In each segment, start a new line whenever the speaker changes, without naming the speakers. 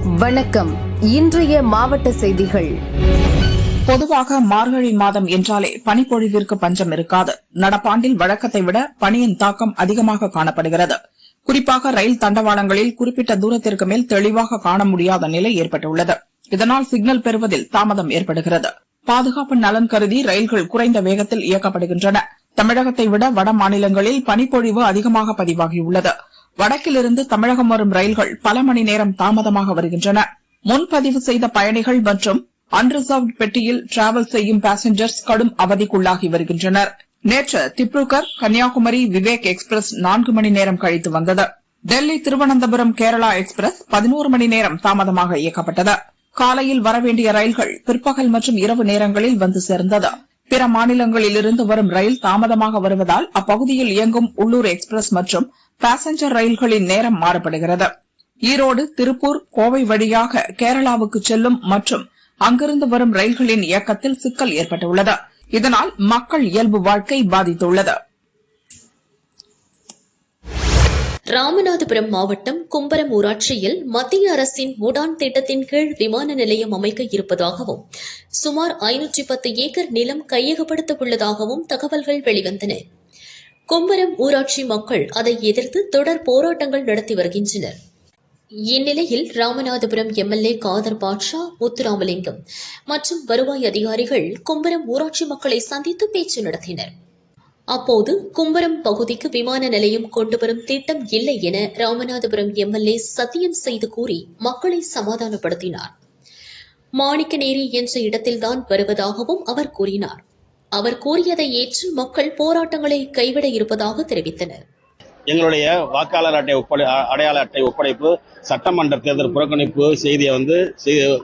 வணக்கம். இன்றைய மாவட்ட செய்திகள்.
பொதுவாக மார்கழி மாதம் என்றாலே பனிப்பொழிவிற்கு பஞ்சம் இருக்காது. நடப்பாண்டில் வழக்கத்தை விட பனியின் தாக்கம் அதிகமாக காணப்படுகிறது. குறிப்பாக ரயில் தண்டவாளங்களில் குறிப்பிட்ட தூரத்திற்கு மேல் தெளிவாக காண முடியாத நிலை ஏற்பட்டுள்ளது. இதனால் சிக்னல் பெறுவதில் தாமதம் ஏற்படுகிறது. பாதுகாப்பு நலன் கருதி ரயில்கள் குறைந்த வேகத்தில் இயக்கப்படுகின்றன. தமிழகத்தை விட வட மாநிலங்களில் பனிப்பொழிவு அதிகமாக பதிவாகியுள்ளது. வடக்கிலிருந்து தமிழகம் வரும் ரயில்கள் பல மணி நேரம் தாமதமாக வருகின்றன. முன்பதிவு செய்த பயணிகள் மற்றும் அன்ரிசர்வ்ட் பெட்டியில் டிராவல் செய்யும் பாசஞ்சர்ஸ் கடும் அவதிக்குள்ளாகி வருகின்றனர். நேற்று திப்ருகர் கன்னியாகுமரி விவேக் எக்ஸ்பிரஸ் 4 மணி நேரம் கழித்து வந்தது. டெல்லி திருவனந்தபுரம் கேரளா எக்ஸ்பிரஸ் 11 மணி நேரம் தாமதமாக இயக்கப்பட்டது. காலையில் வரவேண்டிய ரயில்கள் பிற்பகல் மற்றும் இரவு நேரங்களில் வந்து சேர்ந்தது. பிற மாநிலங்களிலிருந்து வரும் ரயில் தாமதமாக வருவதால் அப்பகுதியில் இயங்கும் உள்ளூர் எக்ஸ்பிரஸ் மற்றும் பாசஞ்சர் ரயில்களின் நேரம் மாறுபடுகிறது. ஈரோடு, திருப்பூர், கோவை வழியாக கேரளாவுக்கு செல்லும் மற்றும் அங்கிருந்து வரும் ரயில்களின் இயக்கத்தில் சிக்கல் ஏற்பட்டுள்ளது. இதனால் மக்கள் இயல்பு வாழ்க்கை பாதித்துள்ளது.
ராமநாதபுரம் மாவட்டம் கும்பரம் ஊராட்சியில் மத்திய அரசின் உடான் திட்டத்தின் கீழ் விமான நிலையம் அமைக்க இருப்பதாகவும் சுமார் 510 ஏக்கர் நிலம் கையகப்படுத்த உள்ளதாகவும் தகவல்கள் வெளிவந்தன. கும்பரம் ஊராட்சி மக்கள் அதை எதிர்த்து தொடர் போராட்டங்கள் நடத்தி வருகின்றனர். இந்நிலையில் ராமநாதபுரம் எம்எல்ஏ காதர் பாட்ஷா, முத்துராமலிங்கம் மற்றும் வருவாய் அதிகாரிகள் கும்பரம் ஊராட்சி மக்களை சந்தித்து பேச்சு நடத்தினர். அப்போது கும்பரம் பகுதிக்கு விமான நிலையம் கொண்டுவரும் திட்டம் இல்லை என ராமநாதபுரம் எம்எல்ஏ சத்தியம் செய்து கூறி மக்களை சமாதானப்படுத்தினார். மாணிக்கநேரி என்ற இடத்தில்தான் வருவதாகவும் அவர் கூறினார். அவர் கூறியதை ஏற்று மக்கள் போராட்டங்களை கைவிட இருப்பதாக தெரிவித்தனர்.
எங்களுடைய வாக்காளர் அடையாள அட்டை ஒப்படைப்பு சட்டமன்ற தேர்தல் புறக்கணிப்பு செய்தியை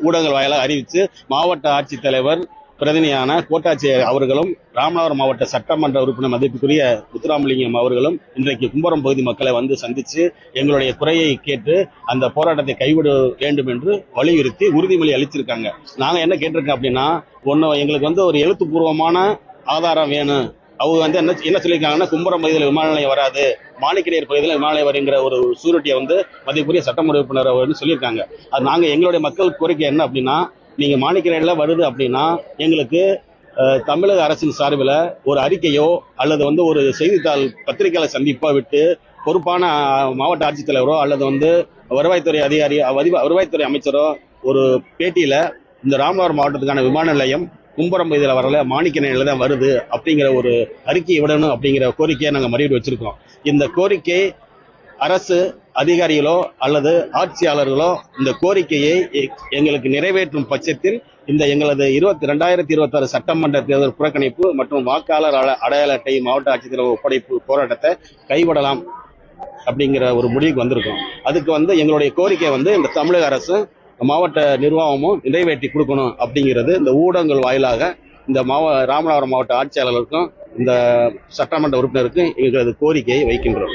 ஊடகங்கள் வாயிலாக அறிவித்து மாவட்ட ஆட்சித்தலைவர் பிரதிநிதியான கோட்டாட்சியர் அவர்களும் ராமநாதபுரம் மாவட்ட சட்டமன்ற உறுப்பினர் மதிப்புக்குரிய முத்துராமலிங்கம் அவர்களும் இன்றைக்கு கும்பரம் பகுதி மக்களை வந்து சந்தித்து எங்களுடைய குறையை கேட்டு அந்த போராட்டத்தை கைவிட வேண்டும் என்று வலியுறுத்தி உறுதிமொழி அளிச்சிருக்காங்க. நாங்க என்ன கேட்டிருக்கோம் அப்படின்னா, எங்களுக்கு ஒரு எழுத்துப்பூர்வமான ஆதாரம் வேணும். அவங்க என்ன சொல்லியிருக்காங்கன்னா, கும்பரம் பகுதியில் விமான நிலையம் வராது, மாணிக்கநேரி பகுதியில் விமான நிலையம் வருங்கிற ஒரு சூரிட்டியை மதிப்புக்குரிய சட்டமன்ற உறுப்பினர் அவர்கள் சொல்லியிருக்காங்க. அது நாங்க எங்களுடைய மக்கள் கோரிக்கை என்ன அப்படின்னா, நீங்க மாணிக்கநேரில வருது அப்படின்னா எங்களுக்கு தமிழக அரசின் சார்பில் ஒரு அறிக்கையோ அல்லது ஒரு செய்தித்தாள் பத்திரிகையாளர் சந்திப்போ விட்டு பொறுப்பான மாவட்ட ஆட்சித்தலைவரோ அல்லது வருவாய்த்துறை அதிகாரி வருவாய்த்துறை அமைச்சரோ ஒரு பேட்டியில இந்த ராமநாதபுரம் மாவட்டத்துக்கான விமான நிலையம் கும்பரம் பகுதியில் வரல, மாணிக்கநேரில தான் வருது அப்படிங்கிற ஒரு அறிக்கையை விடணும் அப்படிங்கிற கோரிக்கையை நாங்கள் மறுபடி வச்சிருக்கோம். இந்த கோரிக்கை அரசு அதிகாரிகளோ அல்லது ஆட்சியாளர்களோ இந்த கோரிக்கையை எங்களுக்கு நிறைவேற்றும் பட்சத்தில் இந்த எங்களது 2026 சட்டமன்ற தேர்தல் புறக்கணிப்பு மற்றும் வாக்காளர் அடையாள அட்டை மாவட்ட ஆட்சித்தலைவர் ஒப்படைப்பு போராட்டத்தை கைவிடலாம் அப்படிங்கிற ஒரு முடிவுக்கு வந்திருக்கோம். அதுக்கு எங்களுடைய கோரிக்கை இந்த தமிழக அரசு மாவட்ட நிர்வாகமும் நிறைவேற்றி கொடுக்கணும் அப்படிங்கிறது இந்த ஊடகங்கள் வாயிலாக இந்த ராமநாதபுரம் மாவட்ட ஆட்சியாளர்களுக்கும் இந்த சட்டமன்ற உறுப்பினருக்கும் எங்களது கோரிக்கையை வைக்கின்றோம்.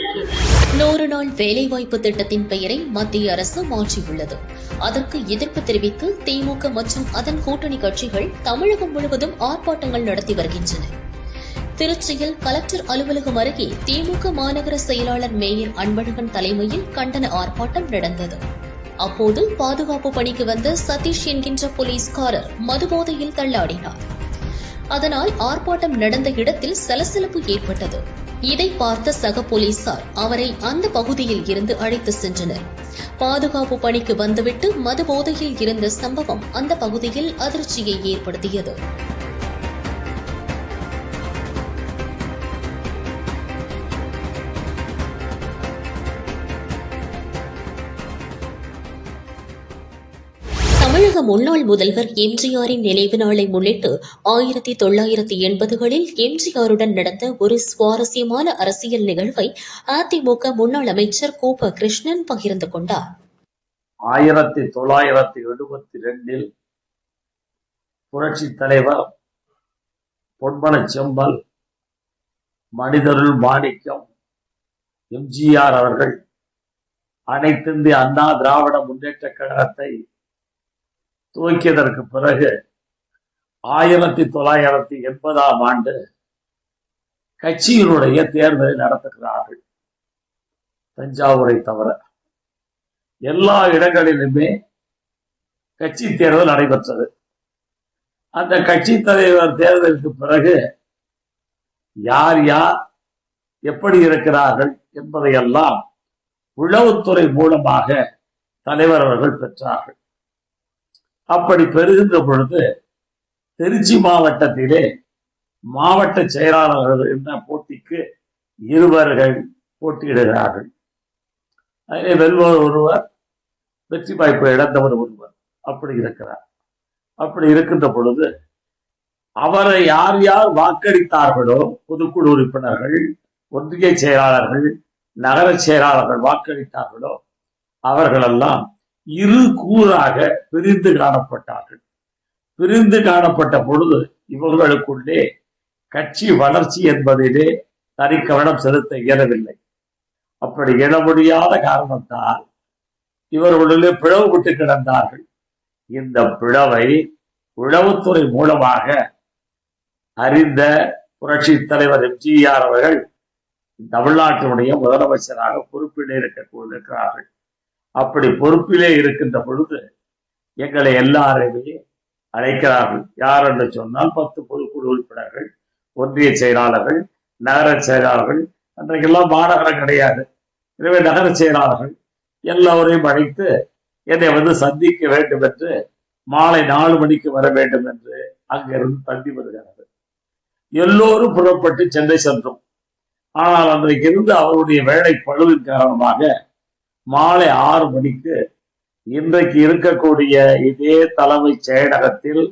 100 நாள் வேலைவாய்ப்பு திட்டத்தின் பெயரை மத்திய அரசு மாற்றியுள்ளது. அதற்கு எதிர்ப்பு தெரிவித்து திமுக மற்றும் அதன் கூட்டணி கட்சிகள் தமிழகம் முழுவதும் ஆர்ப்பாட்டங்கள் நடத்தி வருகின்றன. திருச்சியில் கலெக்டர் அலுவலகம் அருகே திமுக மாநகர செயலாளர் மேயர் அன்பழகன் தலைமையில் கண்டன ஆர்ப்பாட்டம் நடந்தது. அப்போது பாதுகாப்பு பணிக்கு வந்த சதீஷ் என்கின்ற போலீஸ்காரர் மதுபோதையில் தள்ளாடினார். அதனால் ஆர்ப்பாட்டம் நடந்த இடத்தில் சலசலப்பு ஏற்பட்டது. இதை பார்த்த சக போலீசார் அவரை அந்த பகுதியில் இருந்து அழைத்து சென்றனர். பாதுகாப்பு பணிக்கு வந்துவிட்டு மதுபோதையில் இருந்த சம்பவம் அந்த பகுதியில் அதிர்ச்சியை ஏற்படுத்தியது. தமிழக முன்னாள் முதல்வர் எம்ஜிஆரின் நினைவு நாளை முன்னிட்டு 1980களில் எம்ஜிஆருடன் நடந்த ஒரு சுவாரஸ்யமான அரசியல் நிகழ்வை அதிமுக முன்னாள் அமைச்சர் கோப கிருஷ்ணன் பகிர்ந்து கொண்டார்.
1972 புரட்சி தலைவர் பொன்மன செம்மல், மனிதருள் மாணிக்கம் எம்ஜிஆர் அவர்கள் அனைத்திந்திய அண்ணா திராவிட முன்னேற்ற கழகத்தை துவக்கியதற்கு பிறகு 1980ஆம் ஆண்டு கட்சியினுடைய தேர்தலை நடத்துகிறார்கள். தஞ்சாவூரை தவிர எல்லா இடங்களிலுமே கட்சி தேர்தல் நடைபெற்றது. அந்த கட்சி தலைவர் தேர்தலுக்கு பிறகு யார் யார் எப்படி இருக்கிறார்கள் என்பதையெல்லாம் உளவுத்துறை மூலமாக தலைவர் அவர்கள் பெற்றார்கள். அப்படி பெறுகின்ற பொழுது திருச்சி மாவட்டத்திலே மாவட்ட செயலாளர்கள் என்ற போட்டிக்கு இருவர்கள் போட்டியிடுகிறார்கள். அதிலே வெல்வோர் ஒருவர், வெற்றி வாய்ப்பை இழந்தவர் ஒருவர். அப்படி இருக்கிறார். அப்படி இருக்கின்ற பொழுது அவரை யார் யார் வாக்களித்தார்களோ, பொதுக்குழு உறுப்பினர்கள், ஒன்றிய செயலாளர்கள், நகர செயலாளர்கள் வாக்களித்தார்களோ அவர்களெல்லாம் இரு கூறாக பிரிந்து காணப்பட்டார்கள். பிரிந்து காணப்பட்ட பொழுது இவர்களுக்குள்ளே கட்சி வளர்ச்சி என்பதிலே தனி கவனம் செலுத்த இயலவில்லை. அப்படி எழ முடியாத காரணத்தால் இவர்களுடைய பிளவுபட்டு கிடந்தார்கள். இந்த பிளவை உளவுத்துறை மூலமாக அறிந்த புரட்சி தலைவர் எம்ஜிஆர் அவர்கள் தமிழ்நாட்டினுடைய முதலமைச்சராக பொறுப்பிலே இருக்கிறார்கள். அப்படி பொறுப்பிலே இருக்கின்ற பொழுது எங்களை எல்லாரையுமே அழைக்கிறார்கள். யார் என்று சொன்னால் 10 பொதுக்குழு உறுப்பினர்கள், ஒன்றிய செயலாளர்கள், நகர செயலாளர்கள், அன்றைக்கெல்லாம் மாநகரம் கிடையாது. எனவே நகர செயலாளர்கள் எல்லோரையும் அழைத்து என்னை சந்திக்க வேண்டும் என்று மாலை 4 மணிக்கு வர வேண்டும் என்று அங்கிருந்து தள்ளி வருகிறது. எல்லோரும் புறப்பட்டு சென்னை சென்றோம். ஆனால் அன்றைக்கு இருந்து அவருடைய வேலை பழுவின் காரணமாக மாலை 6 மணிக்கு இன்றைக்கு இருக்கக்கூடிய இதே தலைமைச் செயலகத்தில்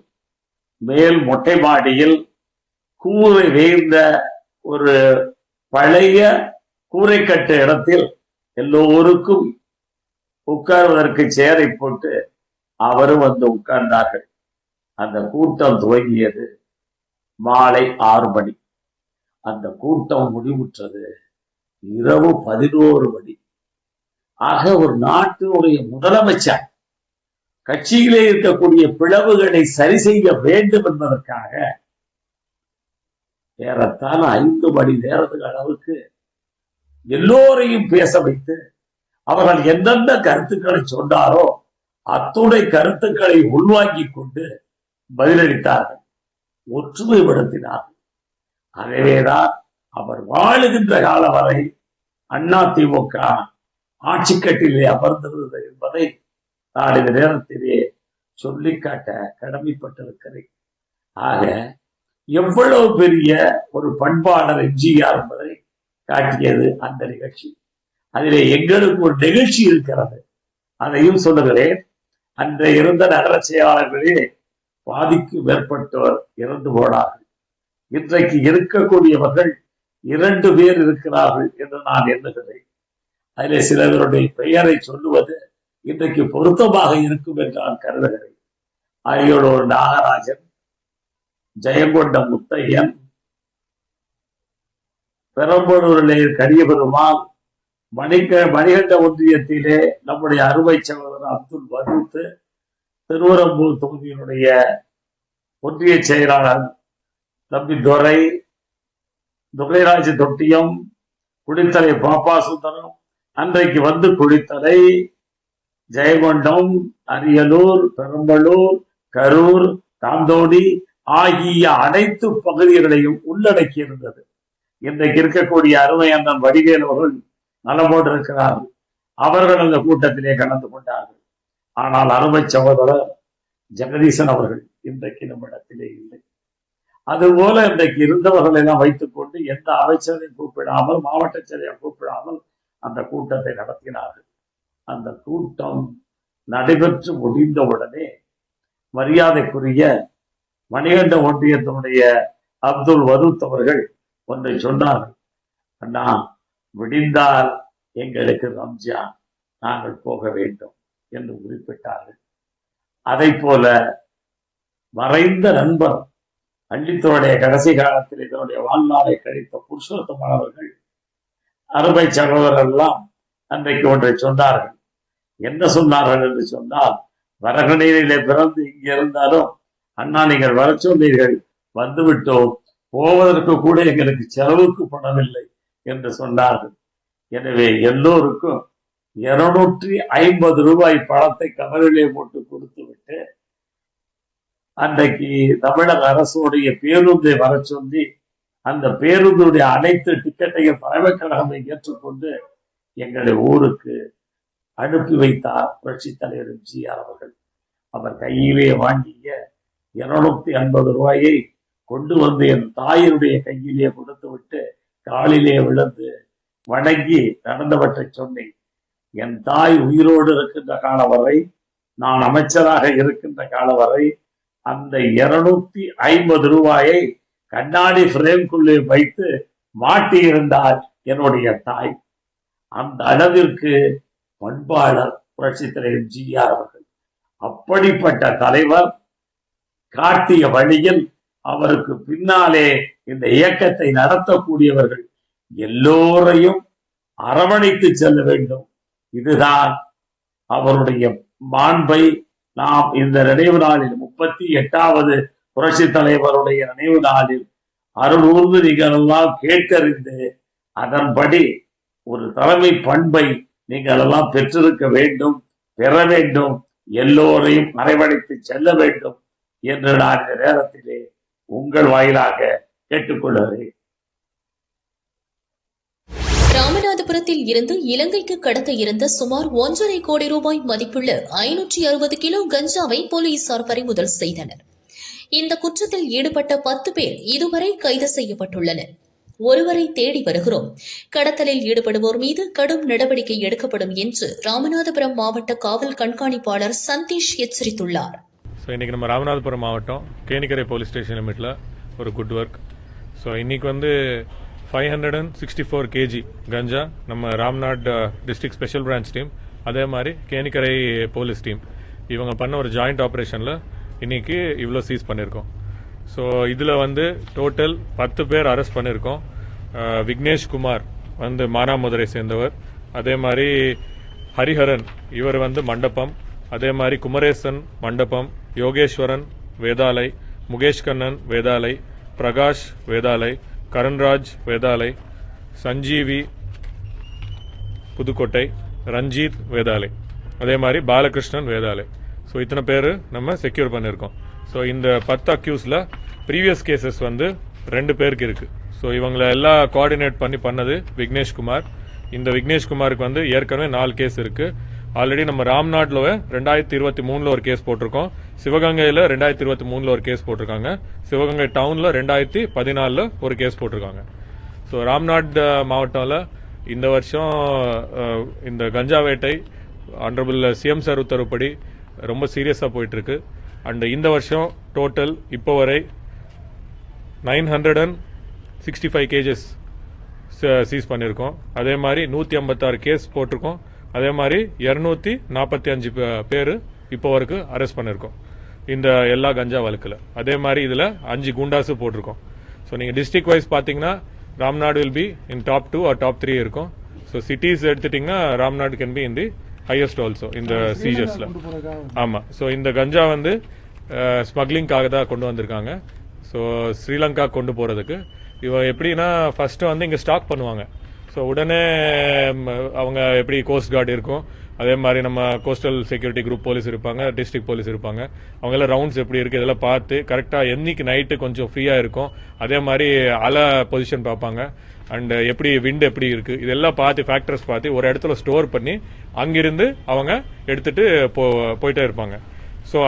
மேல் மொட்டை மாடியில் கூரை வேய்ந்த ஒரு பழைய கூரைக்கட்டு இடத்தில் எல்லோருக்கும் உட்கார்வதற்கு சேரை போட்டு அவரும் உட்கார்ந்தார்கள். அந்த கூட்டம் துவங்கியது மாலை 6 மணி. அந்த கூட்டம் முடிவுற்றது இரவு 11 மணி. ஆக ஒரு நாட்டினுடைய முதலமைச்சர் கட்சியிலே இருக்கக்கூடிய பிளவுகளை சரி செய்ய வேண்டும் என்பதற்காக ஏறத்தாழ 5 மணி நேரத்துக்கு அளவுக்கு எல்லோரையும் பேச வைத்து அவர்கள் எந்தெந்த கருத்துக்களை சொன்னாரோ அத்துணை கருத்துக்களை உள்வாங்கிக் கொண்டு பதிலளித்தார்கள், ஒற்றுமைப்படுத்தினார்கள். ஆகவேதான் அவர் வாழுகின்ற காலம் வரை அதிமுக ஆட்சி கட்டிலே அமர்ந்திருந்தது என்பதை நான் இந்த நேரத்திலே சொல்லிக்காட்ட கடமைப்பட்டிருக்கிறேன். ஆக எவ்வளவு பெரிய ஒரு பண்பாளர் எம்ஜிஆர் என்பதை காட்டியது அந்த நிகழ்ச்சி. அதிலே எங்களுக்கு ஒரு நிகழ்ச்சி இருக்கிறது, அதையும் சொல்லுகிறேன். அன்றைய இருந்த நகர செயலாளர்களே பாதிக்கு மேற்பட்டோர் இறந்து போனார்கள். இன்றைக்கு இருக்கக்கூடியவர்கள் 2 பேர் இருக்கிறார்கள் என்று நான் எண்ணுகிறேன். அதிலே சிலருடைய பெயரை சொல்லுவது இன்றைக்கு பொருத்தமாக இருக்கும் என்று நான் கருதுகிறேன். அரியலூர் நாகராஜன், ஜெயங்கொண்ட முத்தையன், பெரம்பலூரிலே கரியபெருமாள், மணிகண்ட ஒன்றியத்திலே நம்முடைய அருமை சகோதரர் அப்துல் வதூத், திருவரம்பூர் தொகுதியினுடைய ஒன்றிய செயலாளர் தம்பி துரைராஜ தொட்டியம், குடித்தலை பாப்பா சுந்தரம், அன்றைக்கு குடித்தலை, ஜெயங்கொண்டம், அரியலூர், பெரம்பலூர், கரூர், தாந்தோடி ஆகிய அனைத்து பகுதிகளையும் உள்ளடக்கி இருந்தது. இன்றைக்கு இருக்கக்கூடிய அருமை அண்ணன் வடிவேல் அவர்கள் நலமோடு இருக்கிறார்கள். அவர்கள் அந்த கூட்டத்திலே கலந்து கொண்டார்கள். ஆனால் அருமை சகோதரர் ஜெகதீசன் அவர்கள் இன்றைக்கு நம்மிடத்திலே இல்லை. அதுபோல இன்றைக்கு இருந்தவர்களை எல்லாம் வைத்துக் கொண்டு எந்த அமைச்சரையும் கூப்பிடாமல், மாவட்ட செயலையும் கூப்பிடாமல் அந்த கூட்டத்தை நடத்தினார்கள். அந்த கூட்டம் நடைபெற்று முடிந்தவுடனே மரியாதைக்குரிய மணிகண்ட ஒன்றியத்தினுடைய அப்துல் வதூத் அவர்கள் ஒன்றை சொன்னார்கள். அண்ணா, விடிந்தால் எங்களுக்கு ரம்ஜான், நாங்கள் போக வேண்டும் என்று குறிப்பிட்டார்கள். அதை போல மறைந்த நண்பர் அள்ளித்தோடைய கடைசி காலத்தில் இதனுடைய வாழ்நாளை கழித்த புருஷோத்தமன் அவர்கள், அருமை சகோதரர் எல்லாம் அன்றைக்கு ஒன்றை சொன்னார்கள். என்ன சொன்னார்கள் என்று சொன்னால், வரகணியிலே பிறந்து இங்க இருந்தாலும் அண்ணா நீங்கள் வர சொன்னீர்கள், வந்துவிட்டோம், போவதற்கு கூட எங்களுக்கு செலவுக்கு பணமில்லை என்று சொன்னார்கள். எனவே எல்லோருக்கும் 250 ரூபாய் பணத்தை கவரிலே போட்டு கொடுத்து விட்டு அன்றைக்கு தமிழக அரசுடைய பேருந்தை வர சொல்லி அந்த பேருந்துடைய அனைத்து டிக்கெட்டையும் தலைமைக் கழகத்தை ஏற்றுக்கொண்டு எங்களை ஊருக்கு அனுப்பி வைத்தார் புரட்சித் தலைவர் எம்ஜிஆர் அவர்கள். அவர் கையிலே வாங்கிய 250 ரூபாயை கொண்டு வந்து என் தாயினுடைய கையிலே கொடுத்து விட்டு காலிலே விழுந்து வணங்கி நடந்தவற்றை சொன்னேன். என் தாய் உயிரோடு இருக்கின்ற காலம் வரை, நான் அமைச்சராக இருக்கின்ற காலம் வரை அந்த 250 ரூபாயை கண்ணாடி பிரேம்குள்ளே வைத்து மாட்டியிருந்தார் என்னுடைய தாய். அந்த அளவிற்கு பண்பாளர் புரட்சித் தலைவர் எம்ஜிஆர் அவர்கள். அப்படிப்பட்ட தலைவர் காட்டிய வழியில் அவருக்கு பின்னாலே இந்த இயக்கத்தை நடத்தக்கூடியவர்கள் எல்லோரையும் அரவணைத்து செல்ல வேண்டும். இதுதான் அவருடைய மாண்பை நாம் இந்த நினைவு நாளில் 38வது புரட்சி தலைவருடைய நினைவு நாளில் அருள்கூர்ந்து நீங்கள் எல்லாம் கேட்டறிந்து அதன்படி ஒரு தலைமை பண்பை நீங்கள் எல்லாம் பெற்றிருக்க வேண்டும், பெற வேண்டும், எல்லோரையும் அரவணைத்து செல்ல வேண்டும் என்று நான் இந்த நேரத்திலே உங்கள் வாயிலாக கேட்டுக்கொள்கிறேன்.
ராமநாதபுரத்தில் இருந்து இலங்கைக்கு கடத்த இருந்த சுமார் 1.5 கோடி ரூபாய் மதிப்புள்ள 560 கிலோ கஞ்சாவை போலீசார் பறிமுதல் செய்தனர். இந்த குற்றத்தில் ஈடுபட்ட 10 பேர் இதுவரை கைது செய்யப்பட்டுள்ளனர். ஒருவரை தேடி வருகிறோம். கடத்தலில் ஈடுபடுவோர் மீது கடும் நடவடிக்கை எடுக்கப்படும் என்று ராமநாதபுரம் மாவட்ட காவல் கண்காணிப்பாளர் சந்தீஷ் எச்சரித்துள்ளார்.
இன்னைக்கு நம்ம ராமநாதபுரம் மாவட்டம் கேணிக்கரை போலீஸ் ஸ்டேஷன் லிமிட்ல ஒரு குட் ஒர்க். இன்னைக்கு வந்து 564 kg கஞ்சா நம்ம Ramnad district special branch team, அதே மாதிரி கேணிக்கரை போலீஸ் டீம் இவங்க பண்ண ஒரு ஜாயிண்ட் ஆபரேஷன்ல இன்னைக்கு இவ்வளோ சீஸ் பண்ணியிருக்கோம். இதுல வந்து டோட்டல் 10 பேர் அரெஸ்ட் பண்ணியிருக்கோம். விக்னேஷ் குமார் வந்து மானாமதுரை சேர்ந்தவர், அதே மாதிரி ஹரிஹரன் இவர் வந்து மண்டபம், அதே மாதிரி குமரேசன் மண்டபம், யோகேஸ்வரன் வேதாலை, முகேஷ் கண்ணன் வேதாலை, பிரகாஷ் வேதாலை, கரண்ராஜ் வேதாலை, சஞ்சீவி புதுக்கோட்டை, ரஞ்சித் வேதாலை, அதே மாதிரி பாலகிருஷ்ணன் வேதாலை. இத்தனை பேர் நம்ம செக்யூர் பண்ணிருக்கோம். இந்த 10 அக்யூஸ்ல ப்ரீவியஸ் கேசஸ் வந்து 2 பேருக்கு இருக்கு. இவங்களை எல்லாம் கோஆர்டினேட் பண்ணது விக்னேஷ் குமார். இந்த விக்னேஷ் குமாருக்கு வந்து ஏற்கனவே 4 கேஸ் இருக்கு. ஆல்ரெடி நம்ம ராம்நாட்ல 2023 ஒரு கேஸ் போட்டிருக்கோம், சிவகங்கையில 2023 ஒரு கேஸ் போட்டிருக்காங்க, சிவகங்கை டவுன்ல 2014 ஒரு கேஸ் போட்டிருக்காங்க. ராம்நாட் மாவட்டம்ல இந்த வருஷம் இந்த கஞ்சா வேட்டை ஆனரபிள் சிஎம் சார் உத்தரவுப்படி ரொம்ப சீரியஸா போயிட்டு இருக்கு. அண்ட் இந்த வருஷம் டோட்டல் இப்போ வரை 965 கேஜஸ் சீஸ் பண்ணிருக்கோம். அதே மாதிரி 156 கேஸ் போட்டிருக்கோம். அதே மாதிரி 245 பேர் இப்போ வரைக்கும் அரெஸ்ட் பண்ணிருக்கோம் இந்த எல்லா கஞ்சா வழக்குல. அதே மாதிரி இதுல 5 குண்டாசு போட்டிருக்கோம். நீங்க டிஸ்ட்ரிக்ட் வைஸ் பாத்தீங்கன்னா Ramnad will be in top 2 or top 3 இருக்கும். சிட்டிஸ் எடுத்துட்டீங்கன்னா Ramnad can be in the highest also இந்த சீஜர்ஸ்ல. ஆமா, இந்த கஞ்சா வந்து ஸ்மக்லிங்காக தான் கொண்டு வந்திருக்காங்க. ஸ்ரீலங்கா கொண்டு போறதுக்கு இவன் எப்படின்னா ஃபர்ஸ்ட் வந்து இங்க ஸ்டாக் பண்ணுவாங்க. உடனே அவங்க எப்படி கோஸ்ட் கார்டு இருக்கும், அதே மாதிரி நம்ம கோஸ்டல் செக்யூரிட்டி குரூப் போலீஸ் இருப்பாங்க, டிஸ்ட்ரிக்ட் போலீஸ் இருப்பாங்க, அவங்க எல்லாம் ரவுண்ட்ஸ் எப்படி இருக்கு இதெல்லாம் பார்த்து கரெக்டா என்னைக்கு நைட்டு கொஞ்சம் ஃப்ரீயா இருக்கும், அதே மாதிரி அலை பொசிஷன் பார்ப்பாங்க, அண்ட் எப்படி விண்ட் எப்படி இருக்கு இதெல்லாம் பார்த்து ஃபேக்டர்ஸ் பார்த்து ஒரு இடத்துல ஸ்டோர் பண்ணி அங்கிருந்து அவங்க எடுத்துட்டு போயிட்டே இருப்பாங்க.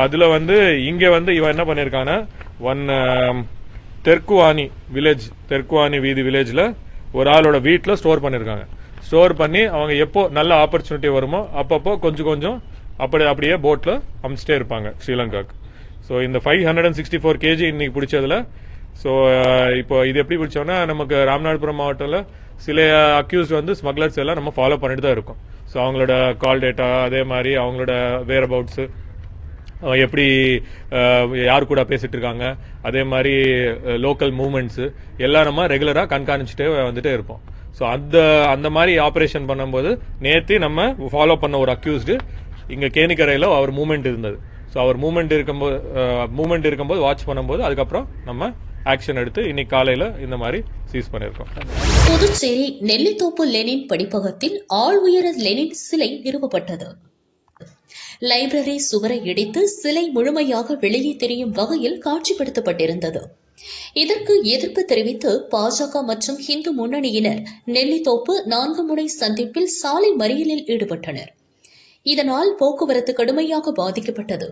அதுல வந்து இங்க வந்து இவன் என்ன பண்ணிருக்காங்கன்னா தெற்குவாணி வீதி வில்லேஜ்ல ஒரு ஆளோட வீட்டுல ஸ்டோர் பண்ணிருக்காங்க. ஸ்டோர் பண்ணி அவங்க எப்போ நல்ல ஆப்பர்ச்சுனிட்டி வருமோ அப்பப்போ கொஞ்சம் அப்படியே போட்ல அமிச்சிட்டே இருப்பாங்க ஸ்ரீலங்காக்கு. இந்த 564 kg இன்னைக்கு பிடிச்சதுல இப்போ இது எப்படி பிடிச்சோம்னா நமக்கு ராமநாதபுரம் மாவட்டம்ல சில அக்யூஸ்ட் வந்து ஸ்மக்லர்ஸ் எல்லாம் நம்ம ஃபாலோ பண்ணிட்டு தான் இருக்கோம். அவங்களோட கால் டேட்டா, அதே மாதிரி அவங்களோட வேர் அபவுட்ஸ், எப்படி யார் கூட பேசிட்டு இருக்காங்க, அதே மாதிரி லோக்கல் மூவ்மெண்ட்ஸ் எல்லாம் நம்ம ரெகுலரா கண்காணிச்சுட்டே வந்துட்டே இருப்போம். அந்த மாதிரி ஆபரேஷன் பண்ணும்போது நேத்து நம்ம ஃபாலோ பண்ண ஒரு அக்யூஸ்டு இங்க கேணிக்கரையில அவர் மூவ்மெண்ட் இருந்தது. அவர் மூவ்மெண்ட் இருக்கும்போது வாட்ச் பண்ணும்போது அதுக்கப்புறம் நம்ம ஆக்ஷன் எடுத்து இன்னைக்கு காலையில இந்த மாதிரி சீஸ் பண்ணிருக்கோம்.
புதுச்சேரி நெல்லித்தோப்பு லெனின் படிப்பகத்தில் ஆள் உயர லெனின் சிலை நிறுவப்பட்டது. லைப்ரரி சுவரை இடித்து சிலை முழுமையாக வெளியே தெரியும் வகையில் காட்சிப்படுத்தப்பட்டிருந்தது. இதற்கு எதிர்ப்பு தெரிவித்து பாஜக மற்றும் இந்து முன்னணியினர் நெல்லித்தோப்பு 4 முனை சந்திப்பில் சாலை மறியலில் ஈடுபட்டனர். இதனால் போக்குவரத்து கடுமையாக பாதிக்கப்பட்டது.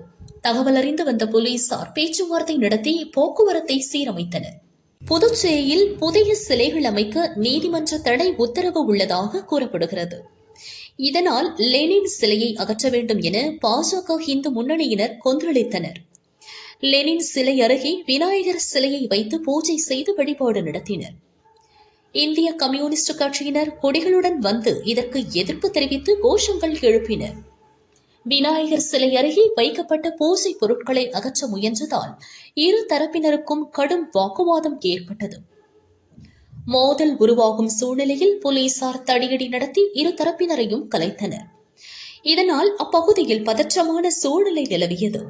தகவல் அறிந்து வந்த போலீசார் பேச்சுவார்த்தை நடத்தி போக்குவரத்தை சீரமைத்தனர். புதுச்சேரியில் புதிய சிலைகள் அமைக்க நீதிமன்ற தடை உத்தரவு உள்ளதாக கூறப்படுகிறது. இதனால் லெனின் சிலையை அகற்ற வேண்டும் என பாஜக இந்து முன்னணியினர் கொந்தளித்தனர். லெனின் சிலை அருகே விநாயகர் சிலையை வைத்து பூஜை செய்து வழிபாடு நடத்தினர். இந்திய கம்யூனிஸ்ட் கட்சியினர் கொடிகளுடன் வந்து இதற்கு எதிர்ப்பு தெரிவித்து கோஷங்கள் எழுப்பினர். விநாயகர் சிலை அருகே வைக்கப்பட்ட பூஜை பொருட்களை அகற்ற முயன்றதால் இரு தரப்பினருக்கும் கடும் வாக்குவாதம் ஏற்பட்டது. மோதல் உருவாகும் சூழ்நிலையில் போலீசார் தடியடி நடத்தி இரு தரப்பினரையும் கலைத்தனர். இதனால் அப்பகுதியில் பதற்றமான சூழ்நிலை நிலவியது.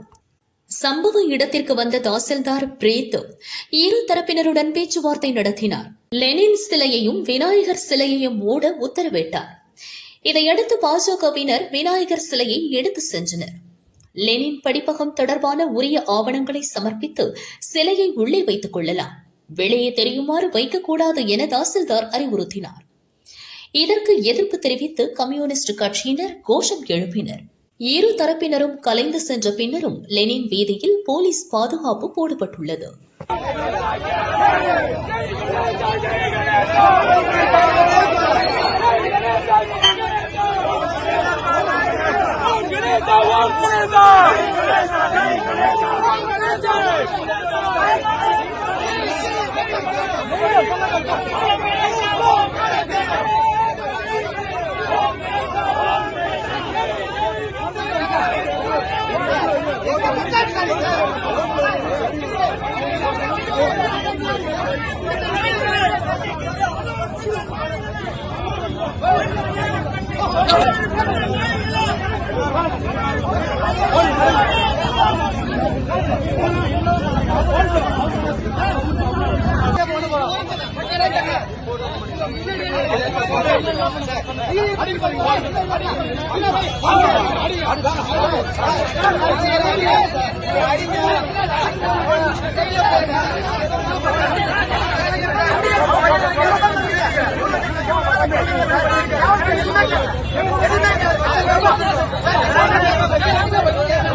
சம்பவ இடத்திற்கு வந்த தாசில்தார் பிரேத் இரு தரப்பினருடன் பேச்சுவார்த்தை நடத்தினார். லெனின் சிலையையும் விநாயகர் சிலையையும் மூட உத்தரவிட்டார். இதையடுத்து பாஜகவினர் விநாயகர் சிலையை எடுத்து சென்றனர். லெனின் படிப்பகம் தொடர்பான உரிய ஆவணங்களை சமர்ப்பித்து சிலையை உள்ளே வைத்துக் கொள்ளலாம், வெளியே தெரியுமாறு வைக்கக்கூடாது என தாசில்தார் அறிவுறுத்தினார். இதற்கு எதிர்ப்பு தெரிவித்து கம்யூனிஸ்ட் கட்சியினர் கோஷம் எழுப்பினர். இரு தரப்பினரும் கலைந்து சென்ற பின்னரும் லெனின் வீதியில் போலீஸ் பாதுகாப்பு போடப்பட்டுள்ளது.
Thank you.